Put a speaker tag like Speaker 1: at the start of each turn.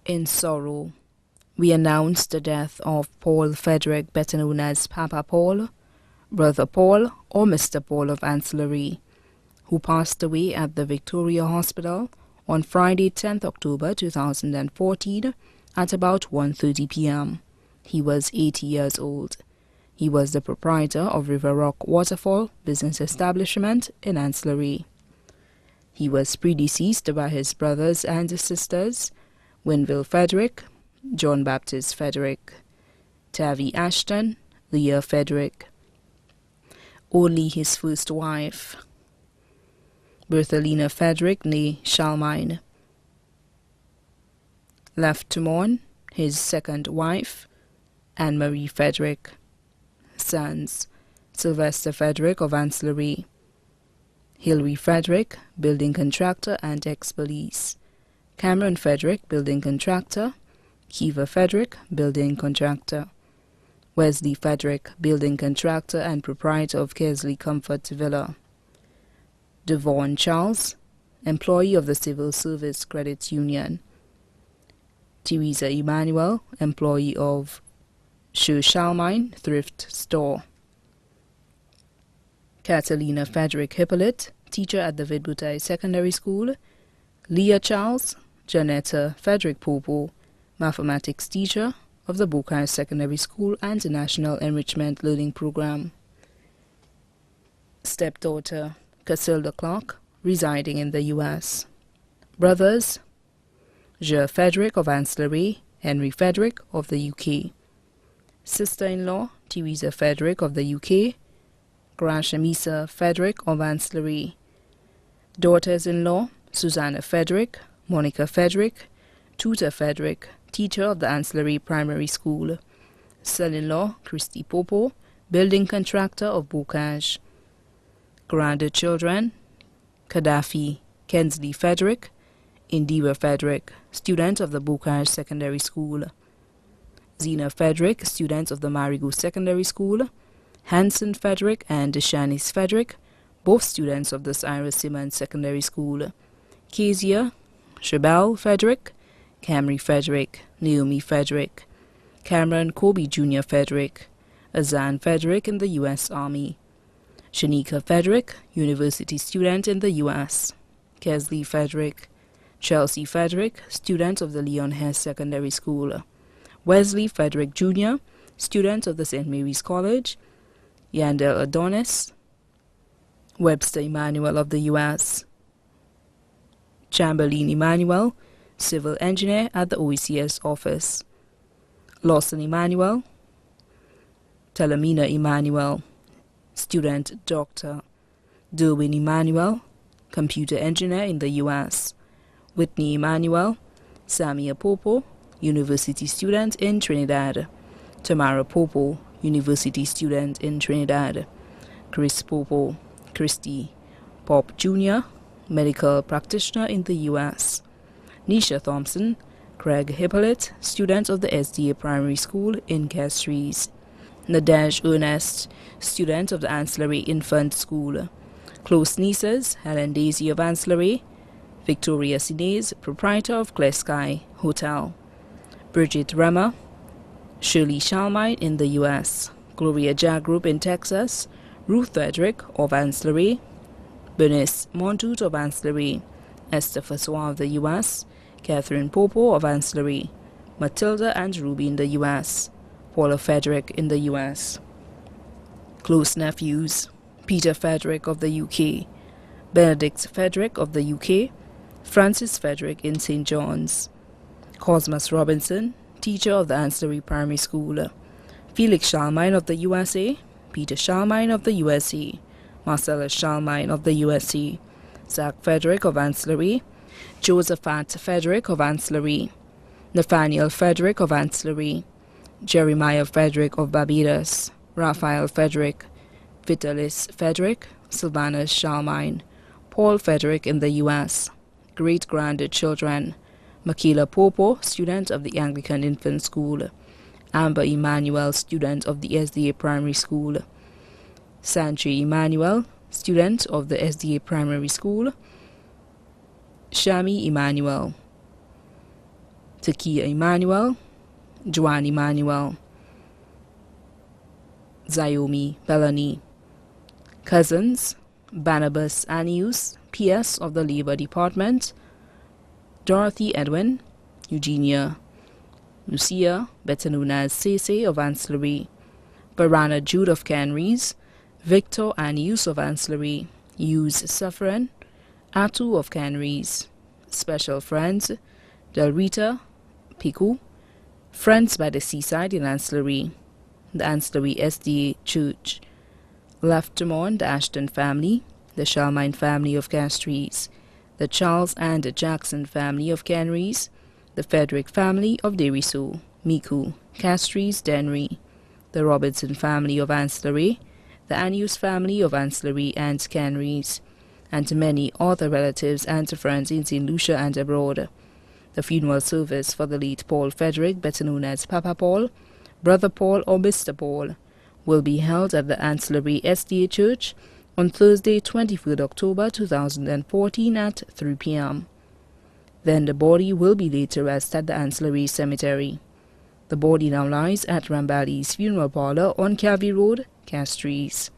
Speaker 1: In sorrow, we announce the death of Paul Frederick, better known as Papa Paul, Brother Paul, or Mr. Paul of Ancillary, who passed away at the Victoria Hospital on Friday, 10th October 2014 at about 1:30 p.m. He was 80 years old. He was the proprietor of River Rock Waterfall Business Establishment in Ancillary. He was predeceased by his brothers and sisters, Winville Frederick, John Baptist Frederick, Tavi Ashton, Leah Frederick. Only his first wife, Berthelina Frederick, née Charlemagne, left to mourn his second wife, Anne-Marie Frederick. Sons, Sylvester Frederick of Ancillary, Hilary Frederick, building contractor and ex-police, Cameron Frederick, building contractor, Kiva Frederick, building contractor, Wesley Frederick, building contractor and proprietor of Kearsley Comfort Villa, Devon Charles, employee of the Civil Service Credit Union, Teresa Emmanuel, employee of Sir Charlemagne Thrift Store, Catalina Frederick Hippolyte, teacher at the Vidbutai Secondary School, Leah Charles, Janetta Frederick Popo, mathematics teacher of the Bukai Secondary School and National Enrichment Learning Program. Stepdaughter, Casilda Clark, residing in the U.S. Brothers, Jer Frederick of Ancillary, Henry Frederick of the UK. Sister-in-law, Teresa Frederick of the UK, Grashamisa Frederick of Ancillary. Daughters-in-law, Susanna Frederick, Monica Frederick, Tutor Frederick, teacher of the Ancillary Primary School. Son-in-law, Christy Popo, building contractor of Bocage. Grandchildren, Gaddafi Kensley Frederick, Indira Frederick, student of the Bocage Secondary School. Zena Frederick, student of the Marigot Secondary School. Hanson Frederick and Shanice Frederick, both students of the Cyrus Simmons Secondary School. Kezia, Shabelle Frederick, Camry Frederick, Naomi Frederick, Cameron Kobe Jr. Frederick, Azan Frederick in the U.S. Army, Shanika Frederick, university student in the U.S., Kesley Frederick, Chelsea Frederick, student of the Leon Hess Secondary School, Wesley Frederick Jr., student of the St. Mary's College, Yandel Adonis, Webster Emmanuel of the U.S., Chamberlain Emmanuel, civil engineer at the OECS office, Lawson Emmanuel, Telemina Emmanuel, student doctor, Derwin Emmanuel, computer engineer in the U.S., Whitney Emmanuel, Samia Popo, university student in Trinidad, Tamara Popo, university student in Trinidad, Chris Popo, Christy Pop Jr., medical practitioner in the U.S., Nisha Thompson, Craig Hippolyte, student of the SDA Primary School in Castries, Nadej Ernest, student of the Ancillary Infant School, close nieces, Helen Daisy of Ancillary, Victoria Sinez, proprietor of Clear Sky Hotel, Bridget Remmer, Shirley Charlemagne in the U.S., Gloria Jagroup in Texas, Ruth Frederick of Ancillary, Bernice Montoute of Ancillary, Esther Fassois of the U.S., Catherine Popo of Ancillary, Matilda and Ruby in the U.S., Paula Frederick in the U.S. Close nephews, Peter Frederick of the UK, Benedict Frederick of the UK, Francis Frederick in St. John's, Cosmas Robinson, teacher of the Ancillary Primary School, Felix Charlemagne of the USA, Peter Charlemagne of the USA, Marcellus Charlemagne of the USA, Zach Frederick of Ancillary, Josephat Frederick of Ancillary, Nathaniel Frederick of Ancillary, Jeremiah Frederick of Barbados, Raphael Frederick, Vitalis Frederick, Sylvanus Charlemagne, Paul Frederick in the U.S., great-grandchildren, Michaela Popo, student of the Anglican Infant School, Amber Emmanuel, student of the SDA Primary School, Sanche Emmanuel, student of the SDA Primary School, Shami Emmanuel, Takia Emmanuel, Joanne Emmanuel, Zayomi Bellany. Cousins, Barnabas Anius, PS of the Labor Department, Dorothy Edwin, Eugenia, Lucia, better known as Cece of Ancillary, Barana Jude of Canries, Victor Anius of Ancillary, Hughes Suffren, Atu of Canries. Special friends, Del Rita, Piku, Friends by the Seaside in Ancillary, the Ancillary SDA Church, Leftermont, the Ashton family, the Shalmine family of Castries, the Charles and Jackson family of Canries, the Frederick family of Deriso, Miku, Castries, Denry, the Robertson family of Ancillary, the Anius family of Ancillary and Canries, and many other relatives and friends in St. Lucia and abroad. The funeral service for the late Paul Frederick, better known as Papa Paul, Brother Paul or Mr. Paul, will be held at the Ancillary SDA Church on Thursday, 23rd October 2014 at 3 p.m. Then the body will be laid to rest at the Ancillary Cemetery. The body now lies at Rambali's Funeral Parlor on Calvi Road, Castries.